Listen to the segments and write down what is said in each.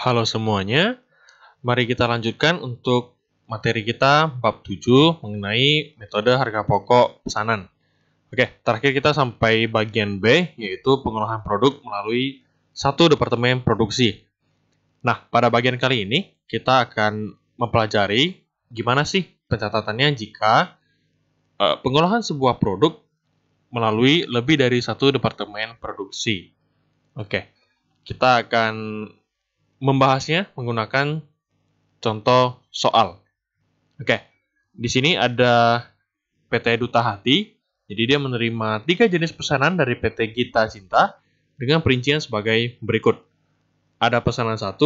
Halo semuanya, mari kita lanjutkan untuk materi kita bab 7 mengenai metode harga pokok pesanan. Oke, terakhir kita sampai bagian B, yaitu pengolahan produk melalui satu departemen produksi. Nah, pada bagian kali ini, kita akan mempelajari gimana sih pencatatannya jika pengolahan sebuah produk melalui lebih dari satu departemen produksi. Oke, kita akan membahasnya menggunakan contoh soal. Oke, di sini ada PT Duta Hati. Jadi dia menerima 3 jenis pesanan dari PT Gita Cinta dengan perincian sebagai berikut. Ada pesanan 1,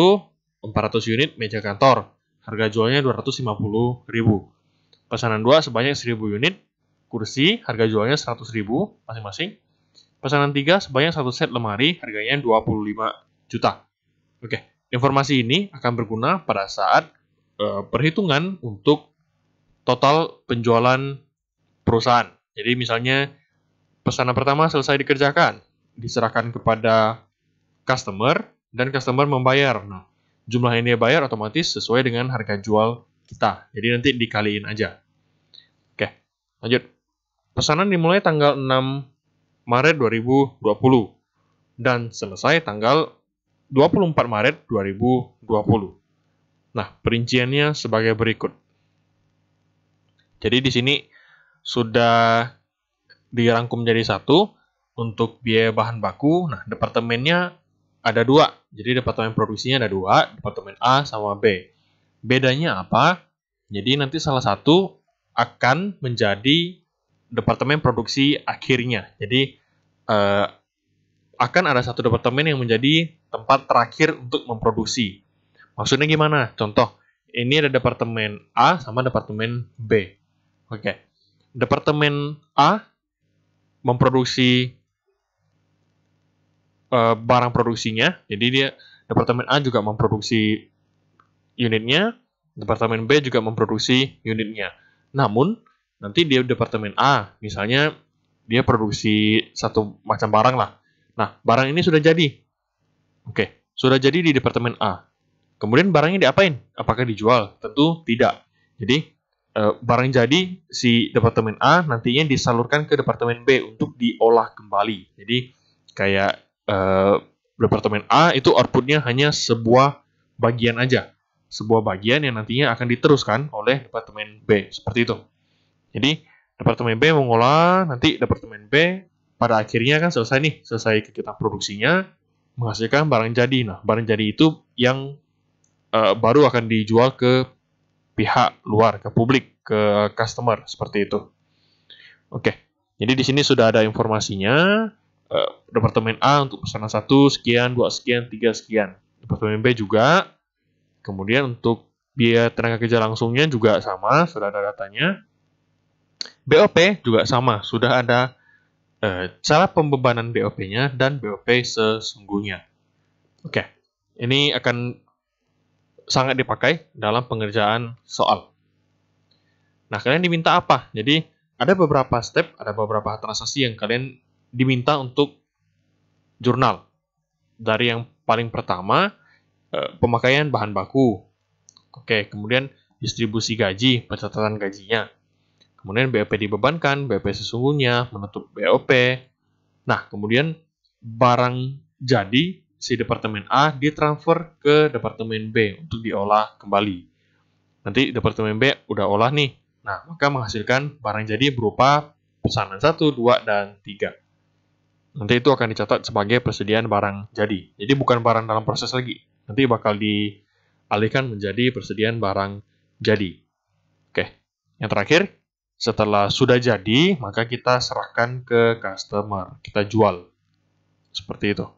400 unit meja kantor. Harga jualnya 250.000. Pesanan 2 sebanyak 1.000 unit kursi, harga jualnya 100.000 masing-masing. Pesanan 3 sebanyak 1 set lemari, harganya 25 juta. Oke, informasi ini akan berguna pada saat perhitungan untuk total penjualan perusahaan. Jadi misalnya pesanan pertama selesai dikerjakan, diserahkan kepada customer, dan customer membayar. Nah, jumlah yang dia bayar otomatis sesuai dengan harga jual kita. Jadi nanti dikaliin aja. Oke, lanjut. Pesanan dimulai tanggal 6 Maret 2020 dan selesai tanggal 24 Maret 2020. Nah, perinciannya sebagai berikut. Jadi di sini sudah dirangkum jadi satu untuk biaya bahan baku. Nah, departemennya ada 2. Jadi departemen produksinya ada 2, departemen A sama B. Bedanya apa? Jadi nanti salah satu akan menjadi departemen produksi akhirnya. Jadi akan ada satu departemen yang menjadi tempat terakhir untuk memproduksi. Maksudnya gimana? Contoh, ini ada departemen A sama departemen B. Oke. Departemen A memproduksi barang produksinya. Jadi departemen A juga memproduksi unitnya, departemen B juga memproduksi unitnya. Namun, nanti di departemen A, misalnya dia produksi satu macam barang lah. Nah, barang ini sudah jadi. Oke, sudah jadi di departemen A. Kemudian barangnya diapain? Apakah dijual? Tentu tidak. Jadi, barang jadi si departemen A nantinya disalurkan ke departemen B untuk diolah kembali. Jadi, kayak departemen A itu outputnya hanya sebuah bagian aja. Sebuah bagian yang nantinya akan diteruskan oleh departemen B. Seperti itu. Jadi, departemen B mengolah, nanti departemen B pada akhirnya kan selesai nih, selesai kegiatan produksinya, menghasilkan barang jadi. Nah, barang jadi itu yang baru akan dijual ke pihak luar, ke publik, ke customer, seperti itu. Oke, jadi di sini sudah ada informasinya. Departemen A untuk pesanan 1 sekian, 2 sekian, 3 sekian. Departemen B juga. Kemudian untuk biaya tenaga kerja langsungnya juga sama, sudah ada datanya. BOP juga sama, sudah ada cara pembebanan BOP-nya dan BOP sesungguhnya. Oke, ini akan sangat dipakai dalam pengerjaan soal. Nah, kalian diminta apa? Jadi, ada beberapa step, ada beberapa transaksi yang kalian diminta untuk jurnal. Dari yang paling pertama, pemakaian bahan baku. Oke, kemudian distribusi gaji, pencatatan gajinya. Kemudian BOP dibebankan, BOP sesungguhnya, menutup BOP. Nah, kemudian barang jadi si departemen A ditransfer ke departemen B untuk diolah kembali. Nanti departemen B udah olah nih. Nah, maka menghasilkan barang jadi berupa pesanan 1, 2, dan 3. Nanti itu akan dicatat sebagai persediaan barang jadi. Jadi bukan barang dalam proses lagi. Nanti bakal dialihkan menjadi persediaan barang jadi. Oke, yang terakhir, setelah sudah jadi, maka kita serahkan ke customer. Kita jual. Seperti itu.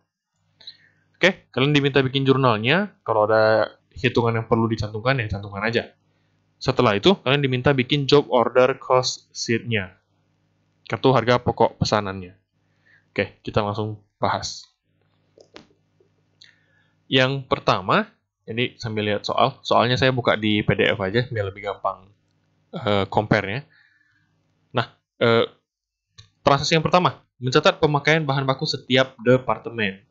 Oke, kalian diminta bikin jurnalnya. Kalau ada hitungan yang perlu dicantumkan, ya cantumkan aja. Setelah itu, kalian diminta bikin job order cost sheet-nya. Kartu harga pokok pesanannya. Oke, kita langsung bahas. Yang pertama, ini sambil lihat soal. Soalnya saya buka di PDF aja, biar lebih gampang compare-nya. Nah, transaksi yang pertama, mencatat pemakaian bahan baku setiap departemen.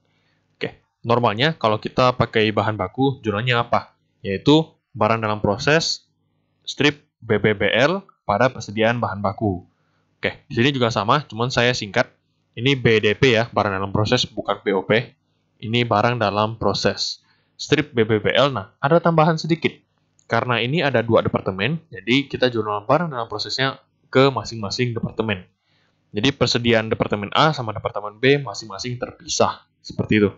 Oke, normalnya kalau kita pakai bahan baku, jurnalnya apa? Yaitu barang dalam proses strip BBBL pada persediaan bahan baku. Oke, di sini juga sama, cuman saya singkat. Ini BDP ya, barang dalam proses, bukan BOP. Ini barang dalam proses. Strip BBBL, nah ada tambahan sedikit. Karena ini ada 2 departemen, jadi kita jurnal barang dalam prosesnya ke masing-masing departemen. Jadi persediaan departemen A sama departemen B masing-masing terpisah. Seperti itu.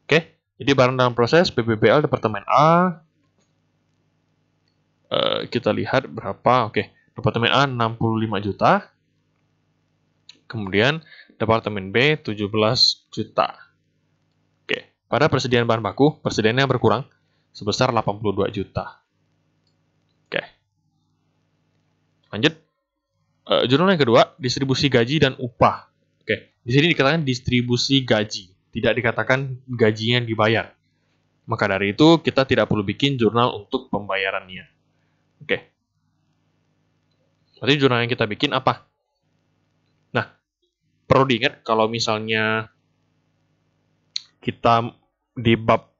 Oke, jadi barang dalam proses BBBL departemen A. Kita lihat berapa. Oke, departemen A 65 juta. Kemudian departemen B 17 juta. Oke, pada persediaan bahan baku, persediaannya berkurang sebesar 82 juta. Oke. Lanjut. Jurnal yang kedua, distribusi gaji dan upah. Oke, di sini dikatakan distribusi gaji, tidak dikatakan gajinya dibayar. Maka dari itu, kita tidak perlu bikin jurnal untuk pembayarannya. Oke. Berarti jurnal yang kita bikin apa? Nah, perlu diingat kalau misalnya kita di bab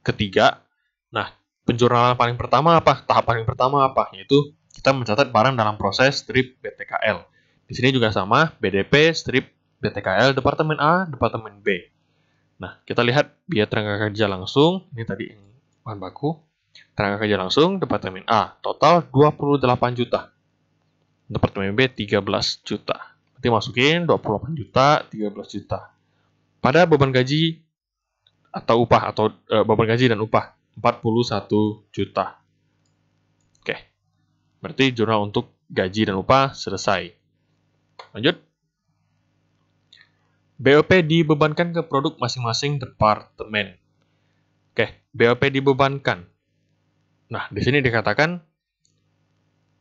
ketiga, nah, penjurnalan paling pertama apa? Tahap paling pertama apa? Yaitu kita mencatat barang dalam proses strip BTKL. Di sini juga sama, BDP, strip BTKL, departemen A, departemen B. Nah, kita lihat biaya tenaga kerja langsung, ini tadi bahan baku. Tenaga kerja langsung, departemen A, total 28 juta. Departemen B, 13 juta. Nanti masukin 28 juta, 13 juta. Pada beban gaji atau upah, atau beban gaji dan upah, 41 juta. Oke. Berarti jurnal untuk gaji dan upah selesai. Lanjut. BOP dibebankan ke produk masing-masing departemen. Oke, BOP dibebankan. Nah, di sini dikatakan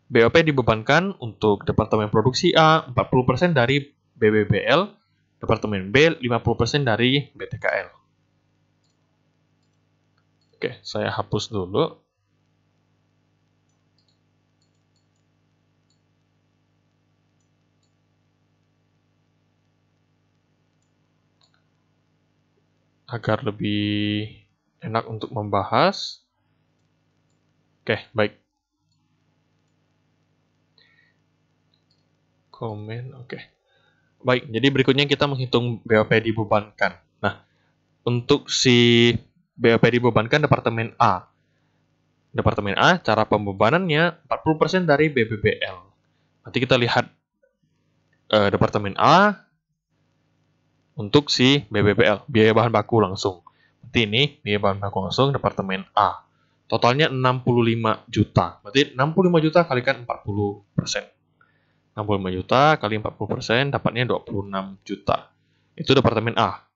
BOP dibebankan untuk departemen produksi A 40% dari BBBL, departemen B 50% dari BTKL. Oke, saya hapus dulu. Agar lebih enak untuk membahas. Oke, baik. Komen, oke. Baik, jadi berikutnya kita menghitung BOP dibebankan. Nah, untuk si BOP dibebankan departemen A. Departemen A, cara pembebanannya 40% dari BBBL. Nanti kita lihat departemen A untuk si BBBL, biaya bahan baku langsung. Berarti ini biaya bahan baku langsung departemen A. Totalnya 65 juta. Berarti 65 juta kalikan 40%. 65 juta kali 40% dapatnya 26 juta. Itu departemen A.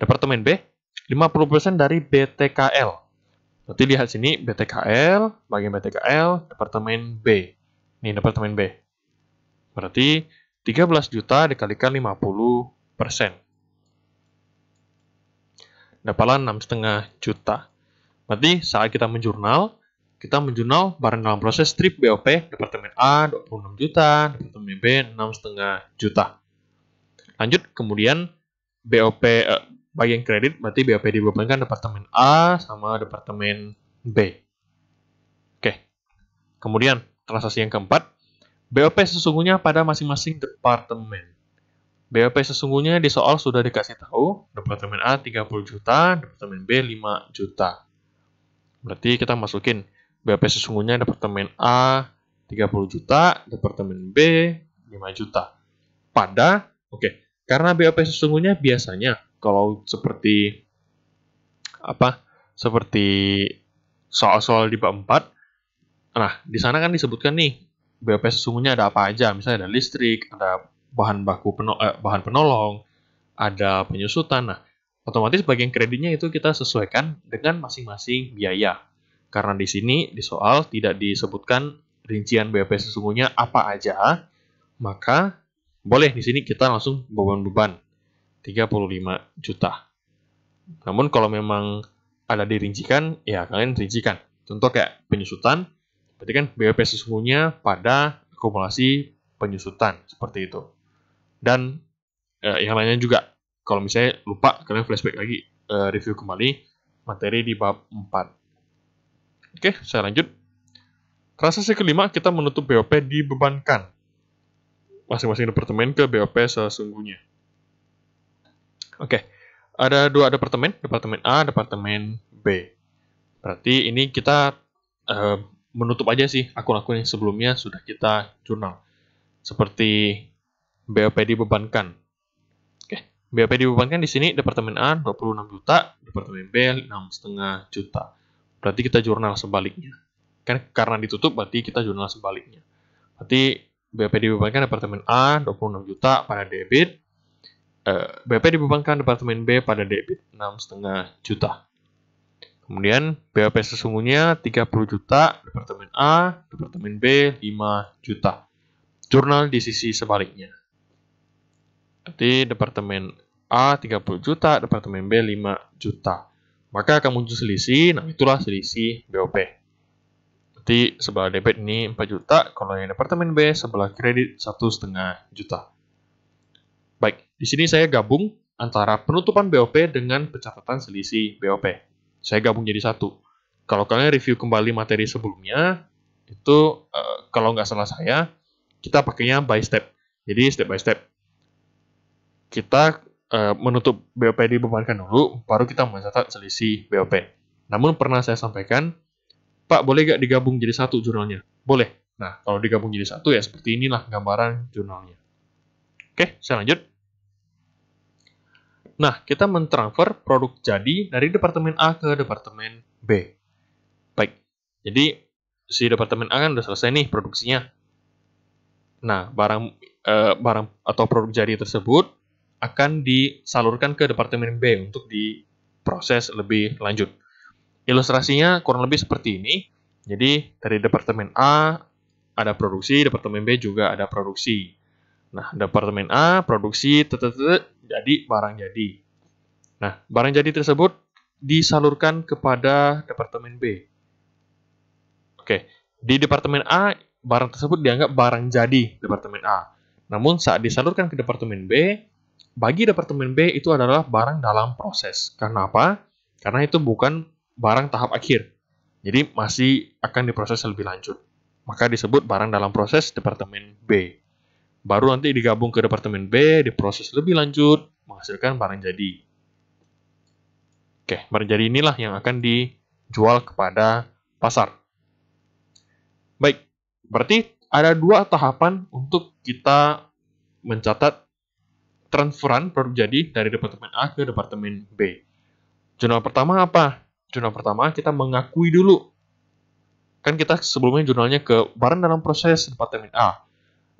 Departemen B, 50% dari BTKL. Berarti lihat sini BTKL, bagian BTKL, departemen B. Ini departemen B. Berarti 13 juta dikalikan 50%. Dapatlah 6,5 juta. Berarti saat kita menjurnal barang dalam proses strip BOP, departemen A 26 juta, departemen B 6,5 juta. Lanjut, kemudian BOP bagian kredit, berarti BOP dibebankan departemen A sama departemen B. Oke. Kemudian, transaksi yang keempat, BOP sesungguhnya pada masing-masing departemen. BOP sesungguhnya di soal sudah dikasih tahu, departemen A 30 juta, departemen B 5 juta. Berarti kita masukin BOP sesungguhnya departemen A 30 juta, departemen B 5 juta. Karena BOP sesungguhnya biasanya kalau seperti soal-soal di bab 4, nah di sana kan disebutkan nih BOP sesungguhnya ada apa aja, misalnya ada listrik, ada bahan penolong, ada penyusutan. Nah, otomatis bagian kreditnya itu kita sesuaikan dengan masing-masing biaya. Karena di sini di soal tidak disebutkan rincian BOP sesungguhnya apa aja, maka boleh di sini kita langsung beban 35 juta. Namun kalau memang ada dirincikan, ya kalian rincikan. Contoh kayak penyusutan, berarti kan BOP sesungguhnya pada akumulasi penyusutan, seperti itu. Dan yang lainnya juga, kalau misalnya lupa, kalian flashback lagi. review kembali materi di bab 4. Oke, saya lanjut. Transaksi kelima, kita menutup BOP dibebankan masing-masing departemen ke BOP sesungguhnya. Oke, ada dua departemen A, departemen B. Berarti ini kita menutup aja sih akun-akun yang sebelumnya sudah kita jurnal. Seperti BOP dibebankan. Oke, BOP dibebankan di sini departemen A 26 juta, departemen B 6,5 juta. Berarti kita jurnal sebaliknya. Kan karena ditutup berarti kita jurnal sebaliknya. Berarti BOP dibebankan departemen A 26 juta pada debit, BOP dibebankan departemen B pada debit 6,5 juta. Kemudian BOP sesungguhnya 30 juta, departemen A, departemen B 5 juta. Jurnal di sisi sebaliknya. Berarti departemen A 30 juta, departemen B 5 juta. Maka akan muncul selisih, nah itulah selisih BOP. Berarti sebelah debit ini 4 juta, kalau yang departemen B sebelah kredit 1,5 juta. Baik, di sini saya gabung antara penutupan BOP dengan pencatatan selisih BOP. Saya gabung jadi satu. Kalau kalian review kembali materi sebelumnya, itu kalau nggak salah saya, kita pakainya by step. Jadi step by step. Kita menutup BOP dibebankan dulu, baru kita mencatat selisih BOP. Namun pernah saya sampaikan, Pak, boleh nggak digabung jadi satu jurnalnya? Boleh. Nah, kalau digabung jadi satu ya seperti inilah gambaran jurnalnya. Oke, saya lanjut. Nah, kita mentransfer produk jadi dari departemen A ke departemen B. Baik, jadi si departemen A kan udah selesai nih produksinya. Nah, barang atau produk jadi tersebut akan disalurkan ke departemen B untuk diproses lebih lanjut. Ilustrasinya kurang lebih seperti ini. Jadi, dari departemen A ada produksi, departemen B juga ada produksi. Nah, departemen A produksi jadi barang jadi. Nah, barang jadi tersebut disalurkan kepada departemen B. Oke, di departemen A barang tersebut dianggap barang jadi departemen A. Namun saat disalurkan ke departemen B, bagi departemen B itu adalah barang dalam proses. Karena apa? Karena itu bukan barang tahap akhir. Jadi masih akan diproses lebih lanjut. Maka disebut barang dalam proses departemen B. Baru nanti digabung ke departemen B, diproses lebih lanjut, menghasilkan barang jadi. Oke, barang jadi inilah yang akan dijual kepada pasar. Baik, berarti ada dua tahapan untuk kita mencatat transferan produk jadi dari departemen A ke departemen B. Jurnal pertama apa? Jurnal pertama kita mengakui dulu. Kan kita sebelumnya jurnalnya ke barang dalam proses departemen A.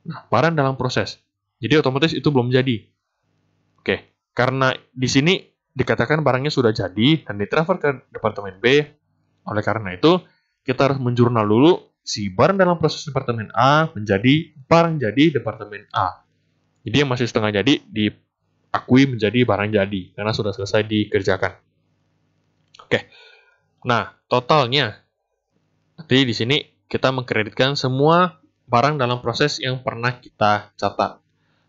Nah, barang dalam proses. Jadi otomatis itu belum jadi. Oke, karena di sini dikatakan barangnya sudah jadi dan ditransfer ke departemen B. Oleh karena itu, kita harus menjurnal dulu si barang dalam proses departemen A menjadi barang jadi departemen A. Jadi yang masih setengah jadi diakui menjadi barang jadi karena sudah selesai dikerjakan. Oke. Nah, totalnya nanti di sini kita mengkreditkan semua barang dalam proses yang pernah kita catat.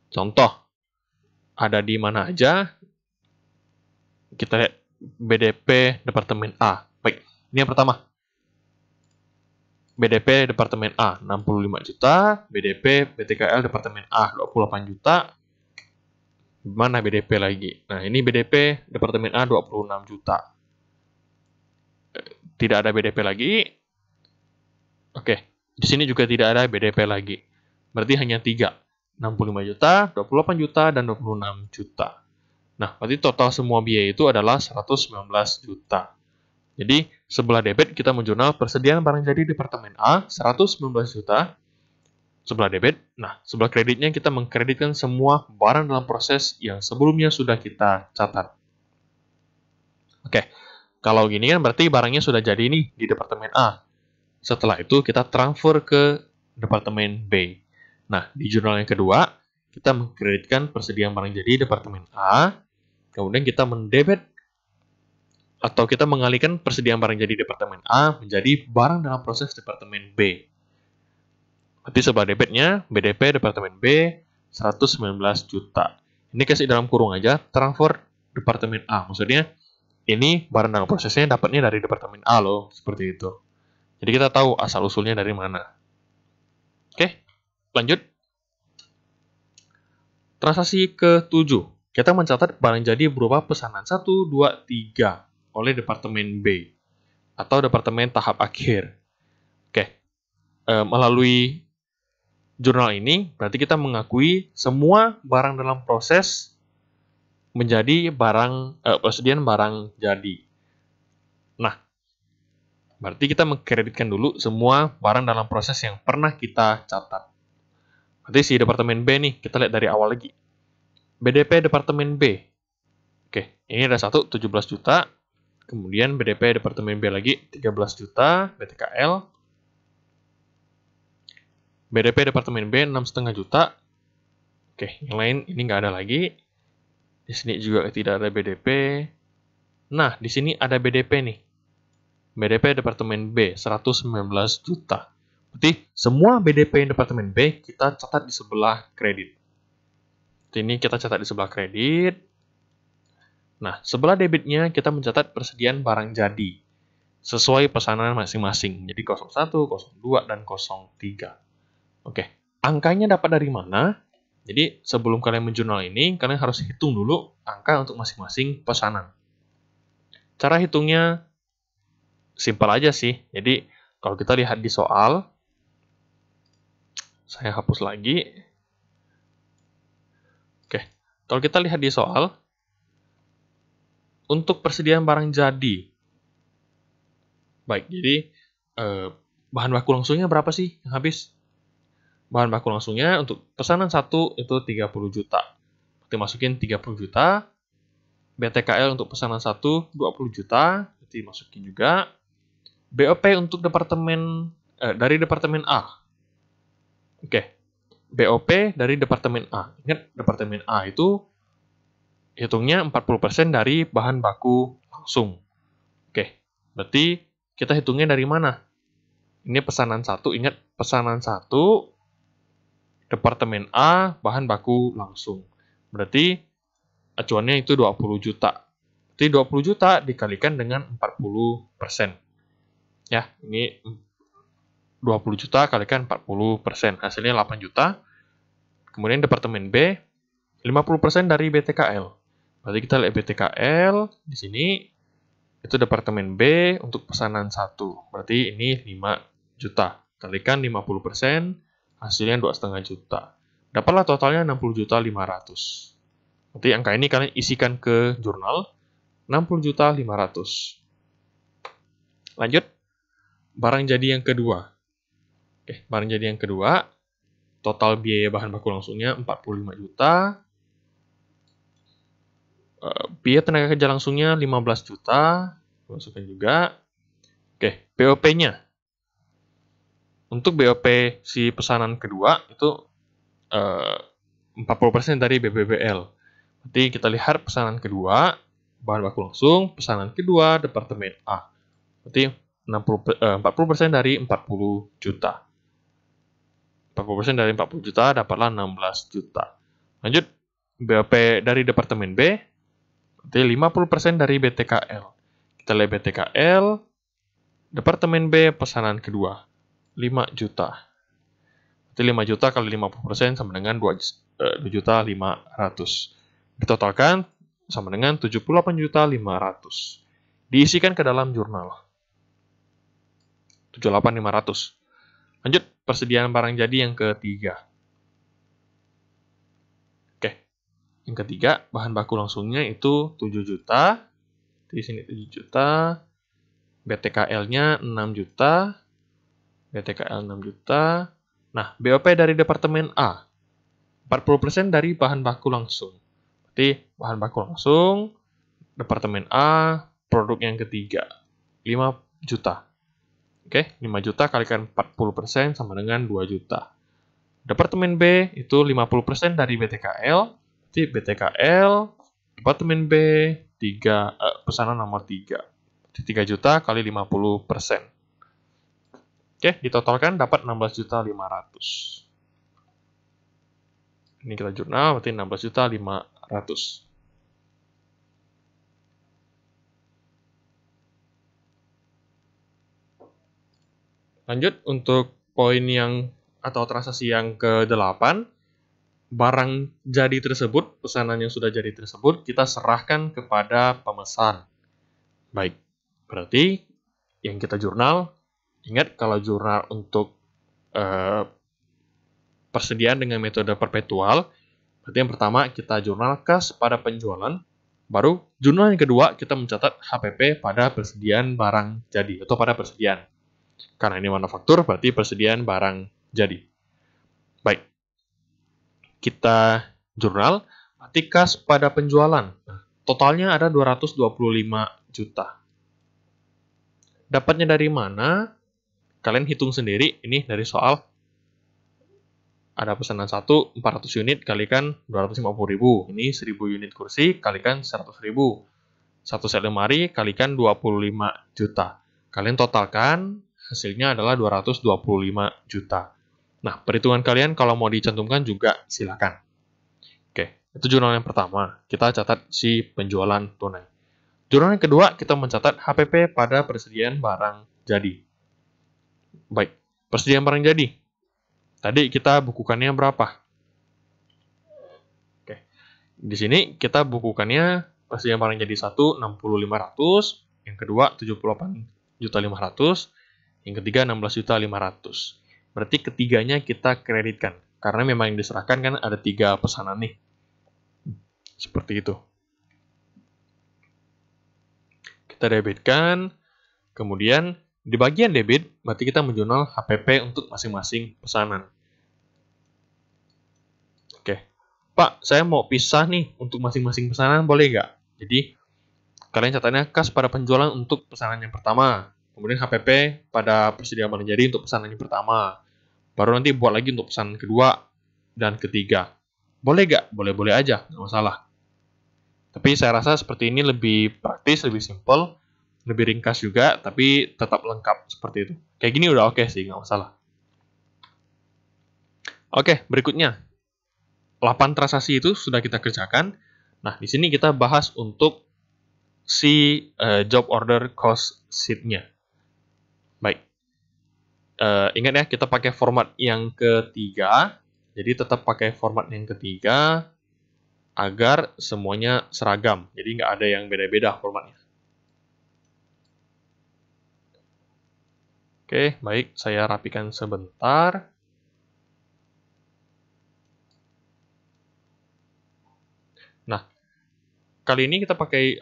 Contoh, ada di mana aja? Kita lihat BDP Departemen A. Baik, ini yang pertama. BDP Departemen A 65 juta, BDP BTKL Departemen A 28 juta. Mana BDP lagi? Nah, ini BDP Departemen A 26 juta. Tidak ada BDP lagi. Oke. Di sini juga tidak ada BDP lagi. Berarti hanya 3. 65 juta, 28 juta, dan 26 juta. Nah, berarti total semua biaya itu adalah 119 juta. Jadi, sebelah debit kita menjurnal persediaan barang jadi departemen A 119 juta. Sebelah debit. Nah, sebelah kreditnya kita mengkreditkan semua barang dalam proses yang sebelumnya sudah kita catat. Oke. Kalau gini kan berarti barangnya sudah jadi nih di departemen A. Setelah itu kita transfer ke departemen B. Nah, di jurnal yang kedua, kita mengkreditkan persediaan barang jadi departemen A, kemudian kita mendebet atau kita mengalihkan persediaan barang jadi departemen A menjadi barang dalam proses departemen B. Berarti sebelah debitnya, BDP departemen B 119 juta. Ini kasih dalam kurung aja, transfer departemen A. Maksudnya, ini barang dalam prosesnya dapatnya dari Departemen A loh, seperti itu. Jadi kita tahu asal-usulnya dari mana. Oke, lanjut. Transaksi ke-7. Kita mencatat barang jadi berupa pesanan 1, 2, 3 oleh Departemen B atau Departemen tahap akhir. Oke, melalui jurnal ini berarti kita mengakui semua barang dalam proses menjadi persediaan barang jadi. Nah, berarti kita mengkreditkan dulu semua barang dalam proses yang pernah kita catat. Berarti si Departemen B nih, kita lihat dari awal lagi. BDP Departemen B. Oke, ini ada 17 juta. Kemudian BDP Departemen B lagi 13 juta, BTKL. BDP Departemen B 6,5 juta. Oke, yang lain ini nggak ada lagi. Di sini juga tidak ada BDP. Nah, di sini ada BDP nih. BDP Departemen B 119 juta. Berarti semua BDP Departemen B kita catat di sebelah kredit. Ini kita catat di sebelah kredit. Nah, sebelah debitnya kita mencatat persediaan barang jadi sesuai pesanan masing-masing. Jadi 01, 02, dan 03. Oke, angkanya dapat dari mana? Jadi sebelum kalian menjurnal ini, kalian harus hitung dulu angka untuk masing-masing pesanan. Cara hitungnya simpel aja sih. Jadi kalau kita lihat di soal, saya hapus lagi. Oke, kalau kita lihat di soal, untuk persediaan barang jadi, baik, jadi bahan baku langsungnya berapa sih yang habis? Bahan baku langsungnya untuk pesanan 1 itu 30 juta. Berarti masukin 30 juta. BTKL untuk pesanan 1, 20 juta. Berarti masukin juga. BOP untuk dari Departemen A. Oke. BOP dari Departemen A. Ingat, Departemen A itu hitungnya 40% dari bahan baku langsung. Oke. Berarti kita hitungnya dari mana? Ini pesanan 1. Ingat, pesanan 1 Departemen A, bahan baku langsung. Berarti acuannya itu 20 juta. Berarti 20 juta dikalikan dengan 40%. Ya, ini 20 juta kalikan 40%. Hasilnya 8 juta. Kemudian Departemen B, 50% dari BTKL. Berarti kita lihat BTKL di sini. Itu Departemen B untuk pesanan 1. Berarti ini 5 juta. Kalikan 50%. Hasilnya 2,5 juta. Dapatlah totalnya 60 juta 500. Nanti angka ini kalian isikan ke jurnal. 60 juta 500. Lanjut. Barang jadi yang kedua. Oke, barang jadi yang kedua. Total biaya bahan baku langsungnya 45 juta. Biaya tenaga kerja langsungnya 15 juta. Masukkan juga. Oke, BOP-nya. Untuk BOP si pesanan kedua itu 40% dari BBBL. Berarti kita lihat pesanan kedua, bahan baku langsung, pesanan kedua, Departemen A. Berarti 40% dari 40 juta. 40% dari 40 juta dapatlah 16 juta. Lanjut, BOP dari Departemen B, berarti 50% dari BTKL. Kita lihat BTKL, Departemen B, pesanan kedua. 5 juta. Berarti 5 juta kali 50% sama dengan 2 juta 500. Ditotalkan sama dengan 78 juta 500. Diisikan ke dalam jurnal. 78.500. Lanjut, persediaan barang jadi yang ketiga. Oke. Yang ketiga, bahan baku langsungnya itu 7 juta. Di sini 7 juta. BTKL-nya 6 juta. BTKL 6 juta. Nah, BOP dari Departemen A. 40% dari bahan baku langsung. Berarti bahan baku langsung, Departemen A, produk yang ketiga. 5 juta. Oke, 5 juta kalikan 40% sama dengan 2 juta. Departemen B itu 50% dari BTKL. Berarti BTKL, Departemen B, pesanan nomor 3. Berarti 3 juta kali 50%. Oke, ditotalkan dapat 16 juta 500. Ini kita jurnal, berarti 16 juta 500. Lanjut untuk poin yang atau transaksi yang ke-8, barang jadi tersebut, pesanan yang sudah jadi tersebut, kita serahkan kepada pemesan. Baik, berarti yang kita jurnal, ingat kalau jurnal untuk persediaan dengan metode perpetual, berarti yang pertama kita jurnal kas pada penjualan, baru jurnal yang kedua kita mencatat HPP pada persediaan barang jadi atau pada persediaan. Karena ini manufaktur, berarti persediaan barang jadi. Baik, kita jurnal, berarti kas pada penjualan. Nah, totalnya ada 225 juta. Dapatnya dari mana? Kalian hitung sendiri, ini dari soal. Ada pesanan 1, 400 unit kalikan 250.000. Ini 1000 unit kursi kalikan 100.000. Satu set lemari kalikan 25 juta. Kalian totalkan, hasilnya adalah 225 juta. Nah, perhitungan kalian kalau mau dicantumkan juga silakan. Oke, itu jurnal yang pertama. Kita catat si penjualan tunai. Jurnal yang kedua, kita mencatat HPP pada persediaan barang jadi. Baik, persediaan barang jadi. Tadi kita bukukannya berapa? Oke. Di sini kita bukukannya persediaan barang jadi 1 60.500, yang kedua 78.500, yang ketiga 16.500. Berarti ketiganya kita kreditkan karena memang yang diserahkan kan ada 3 pesanan nih. Seperti itu. Kita debitkan, kemudian di bagian debit, berarti kita menjurnal HPP untuk masing-masing pesanan. Oke, Pak, saya mau pisah nih untuk masing-masing pesanan, boleh nggak? Jadi, kalian catatnya kas pada penjualan untuk pesanan yang pertama, kemudian HPP pada persediaan barang jadi untuk pesanan yang pertama, baru nanti buat lagi untuk pesanan kedua dan ketiga. Boleh nggak? Boleh-boleh aja, nggak masalah. Tapi saya rasa seperti ini lebih praktis, lebih simple, lebih ringkas juga, tapi tetap lengkap seperti itu. Kayak gini udah oke sih, nggak masalah. Oke, berikutnya. 8 transaksi itu sudah kita kerjakan. Nah, di sini kita bahas untuk si job order cost sheet-nya. Baik. Ingat ya, kita pakai format yang ketiga. Jadi tetap pakai format yang ketiga agar semuanya seragam. Jadi nggak ada yang beda-beda formatnya. Oke, baik. Saya rapikan sebentar. Nah, kali ini kita pakai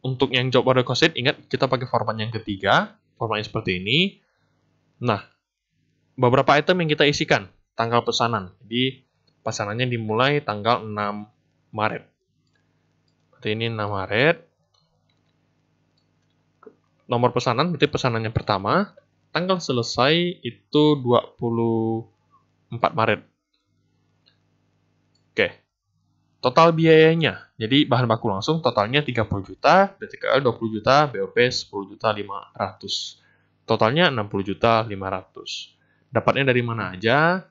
untuk yang job order cost sheet, ingat kita pakai format yang ketiga. Formatnya seperti ini. Nah, beberapa item yang kita isikan. Tanggal pesanan. Jadi, pesanannya dimulai tanggal 6 Maret. Berarti ini 6 Maret. Nomor pesanan, berarti pesanannya pertama. Tanggal selesai itu 24 Maret. Oke. Total biayanya. Jadi bahan baku langsung totalnya 30 juta, BTKL 20 juta, BOP 10 juta 500. Totalnya 60 juta 500. Dapatnya dari mana aja?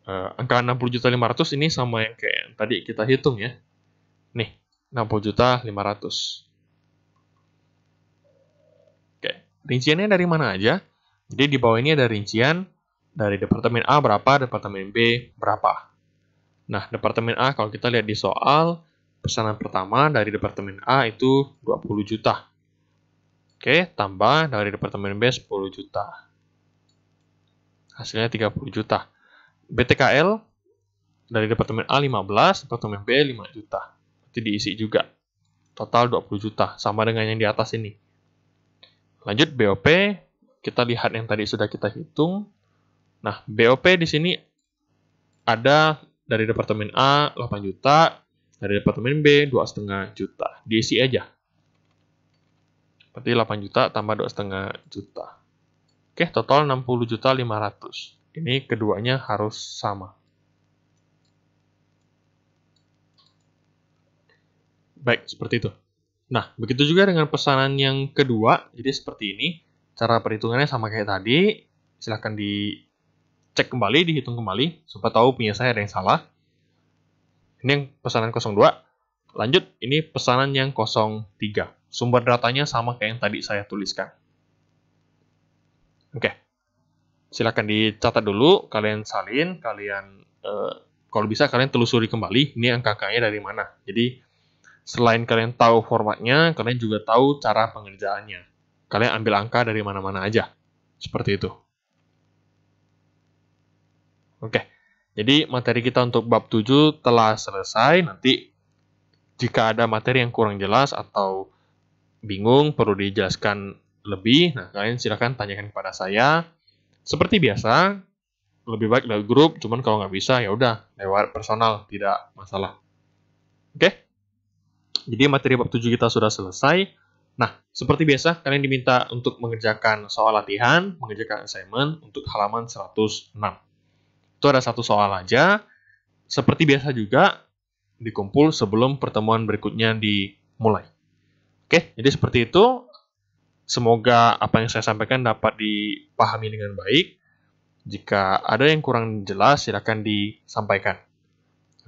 Angka 60 juta 500 ini sama yang kayak tadi kita hitung ya. Nih, 60 juta 500. Oke, rinciannya dari mana aja? Jadi di bawah ini ada rincian dari Departemen A berapa, Departemen B berapa. Nah, Departemen A kalau kita lihat di soal, pesanan pertama dari Departemen A itu 20 juta. Oke, tambah dari Departemen B 10 juta. Hasilnya 30 juta. BTKL dari Departemen A 15, Departemen B 5 juta. Berarti diisi juga. Total 20 juta, sama dengan yang di atas ini. Lanjut BOP, kita lihat yang tadi sudah kita hitung. Nah, BOP di sini ada dari Departemen A 8 juta, dari Departemen B 2,5 juta. Diisi aja. Berarti 8 juta tambah 2,5 juta. Oke, total 60 juta 500. Ini keduanya harus sama. Baik, seperti itu. Nah, begitu juga dengan pesanan yang kedua. Jadi seperti ini. Cara perhitungannya sama kayak tadi. Silahkan dicek kembali, dihitung kembali. Supaya tahu punya saya ada yang salah. Ini yang pesanan 02. Lanjut, ini pesanan yang 03. Sumber datanya sama kayak yang tadi saya tuliskan. Oke. silakan dicatat dulu, kalian salin, kalian kalau bisa kalian telusuri kembali ini angka-angkanya dari mana. Jadi selain kalian tahu formatnya, kalian juga tahu cara pengerjaannya. Kalian ambil angka dari mana-mana aja. Seperti itu. Oke. Jadi materi kita untuk bab 7 telah selesai. Nanti jika ada materi yang kurang jelas atau bingung, perlu dijelaskan lebih, nah kalian silakan tanyakan kepada saya. Seperti biasa, lebih baik lewat grup, cuman kalau nggak bisa ya udah lewat personal, tidak masalah. Oke? Jadi materi bab 7 kita sudah selesai. Nah, seperti biasa kalian diminta untuk mengerjakan soal latihan, mengerjakan assignment untuk halaman 106. Itu ada satu soal aja. Seperti biasa juga dikumpul sebelum pertemuan berikutnya dimulai. Oke, jadi seperti itu. Semoga apa yang saya sampaikan dapat dipahami dengan baik. Jika ada yang kurang jelas, silakan disampaikan.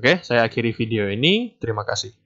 Oke, saya akhiri video ini. Terima kasih.